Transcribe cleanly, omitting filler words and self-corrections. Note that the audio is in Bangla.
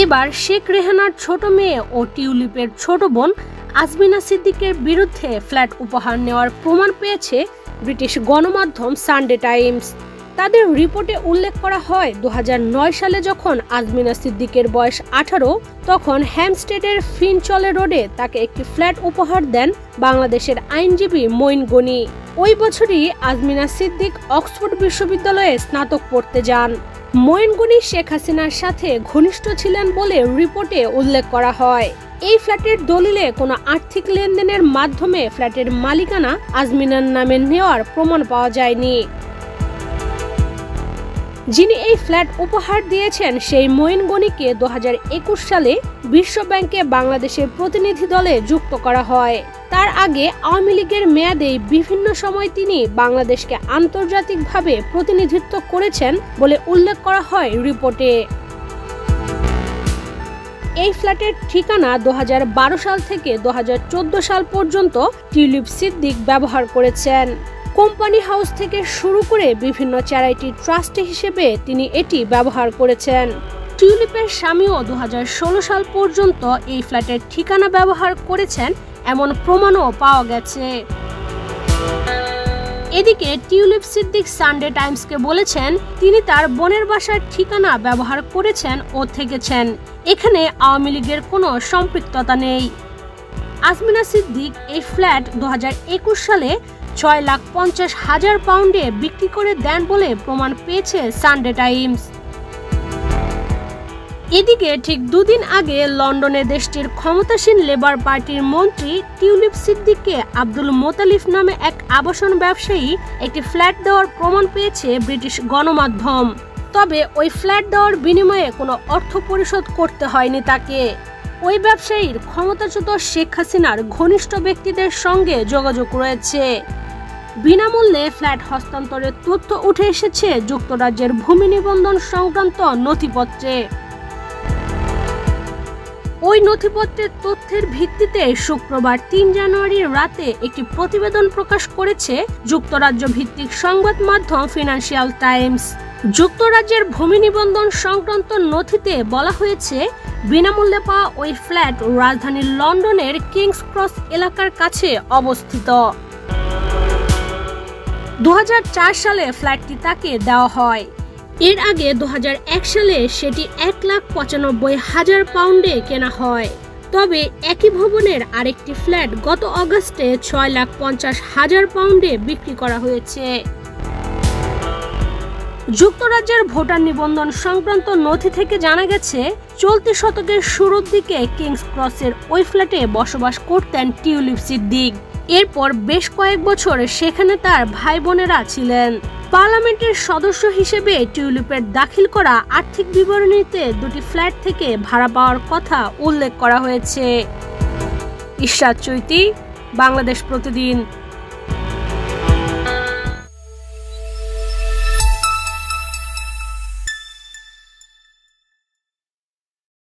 এবার শেখ রেহানার ছোট মেয়ে ও টিউলিপের ছোট বোন আজমিনা সিদ্দিকের বিরুদ্ধে ফ্ল্যাট উপহার নেওয়ার প্রমাণ পেয়েছে ব্রিটিশ গণমাধ্যম সানডে টাইমস। তাদের রিপোর্টে উল্লেখ করা হয় 2009 সালে যখন আজমিনা সিদ্দিকের বয়স 18, তখন হ্যামস্টেডের ফিনচলে রোডে তাকে একটি ফ্ল্যাট উপহার দেন বাংলাদেশের আইনজীবী মঈন গনি। ওই বছরই আজমিনা সিদ্দিক অক্সফোর্ড বিশ্ববিদ্যালয়ে স্নাতক পড়তে যান। মঈন গনি শেখ হাসিনার সাথে ঘনিষ্ঠ ছিলেন বলে রিপোর্টে উল্লেখ করা হয়। এই ফ্ল্যাটের দলিলে কোনো আর্থিক লেনদেনের মাধ্যমে ফ্ল্যাটের মালিকানা আজমিনার নামে নেওয়ার প্রমাণ পাওয়া যায়নি। যিনি এই ফ্ল্যাট উপহার দিয়েছেন সেই মঈন গনিকে 2021 সালে বিশ্ব ব্যাংকে বাংলাদেশের প্রতিনিধি দলে যুক্ত করা হয়। তার আগে আওয়ামী লীগের মেয়াদে বিভিন্ন সময় তিনি বাংলাদেশকে আন্তর্জাতিকভাবে প্রতিনিধিত্ব করেছেন বলে উল্লেখ করা হয় রিপোর্টে। এই ফ্ল্যাটের ঠিকানা 2012 সাল থেকে 2014 সাল পর্যন্ত টিউলিপ সিদ্দিক ব্যবহার করেছেন। কোম্পানি হাউস থেকে শুরু করে বিভিন্ন চ্যারিটি ট্রাস্ট হিসেবে তিনি এটি ব্যবহার করেছেন। টিউলিপের স্বামীও 2016 সাল পর্যন্ত এই ফ্ল্যাটের ঠিকানা ব্যবহার করেছেন এমন প্রমাণও পাওয়া গেছে। এদিকে টিউলিপ সিদ্দিক সানডে টাইমসকে বলেছেন তিনি তার বোনের বাসার ঠিকানা ব্যবহার করেছেন ও থেকেছেন, এখানে আওয়ামী লীগের কোনো সম্পৃক্ততা নেই। আজমিনা সিদ্দিক এই ফ্ল্যাট 2021 সালে 6,50,000 পাউন্ডে বিক্রি করে দেন বলে প্রমাণ পেয়েছে সানডে টাইমস। এদিকে ঠিক দুদিন আগে লন্ডনে দেশটির ক্ষমতাসীন লেবার পার্টির মন্ত্রী টিউলিপ সিদ্দিককে আব্দুল মোতালিফ নামে এক আবাসন ব্যবসায়ী একটি ফ্ল্যাট দেওয়ার প্রমাণ পেয়েছে ব্রিটিশ গণমাধ্যম। তবে ওই ফ্ল্যাট দেওয়ার বিনিময়ে কোনো অর্থ পরিশোধ করতে হয়নি তাকে। ওই ব্যবসায়ীর ক্ষমতাচ্যুত শেখ হাসিনার ঘনিষ্ঠ ব্যক্তিদের সঙ্গে যোগাযোগ রয়েছে। বিনামূল্যে ফ্ল্যাট হস্তান্তরের তথ্য উঠে এসেছে যুক্তরাজ্যের ভূমি নিবন্ধন সংক্রান্ত নথিপত্রে। ওই নথিপত্রের তথ্যের ভিত্তিতে শুক্রবার 3 জানুয়ারি রাতে একটি প্রতিবেদন প্রকাশ করেছে যুক্তরাজ্য ভিত্তিক সংবাদ মাধ্যম ফিনান্সিয়াল টাইমস। যুক্তরাজ্যের ভূমি নিবন্ধন সংক্রান্ত নথিতে বলা হয়েছে বিনামূল্যে পাওয়া ওই ফ্ল্যাট রাজধানী লন্ডনের কিংস ক্রস এলাকার কাছে অবস্থিত। 2004 সালে ফ্ল্যাটটি তাকে দেওয়া হয়। এর আগে 2001 সালে সেটি 1,95,000 পাউন্ডে কেনা হয়। তবে একই ভবনের আরেকটি ফ্ল্যাট গত অগাস্টে 6,50,000 পাউন্ডে বিক্রি করা হয়েছে। যুক্তরাজ্যের ভোটার নিবন্ধন সংক্রান্ত নথি থেকে জানা গেছে চলতি শতকের শুরুর দিকে কিংস ক্রসের ওই ফ্ল্যাটে বসবাস করতেন টিউলিপ সিদ্দিক। এরপর বেশ কয়েক বছর সেখানে তার ভাই বোনেরা ছিলেন। পার্লামেন্টের সদস্য হিসেবে টিউলিপের দাখিল করা আর্থিক বিবরণীতে দুটি ফ্ল্যাট থেকে ভাড়া পাওয়ার কথা উল্লেখ করা হয়েছে। ইশরাত চৈতি, বাংলাদেশ প্রতিদিন।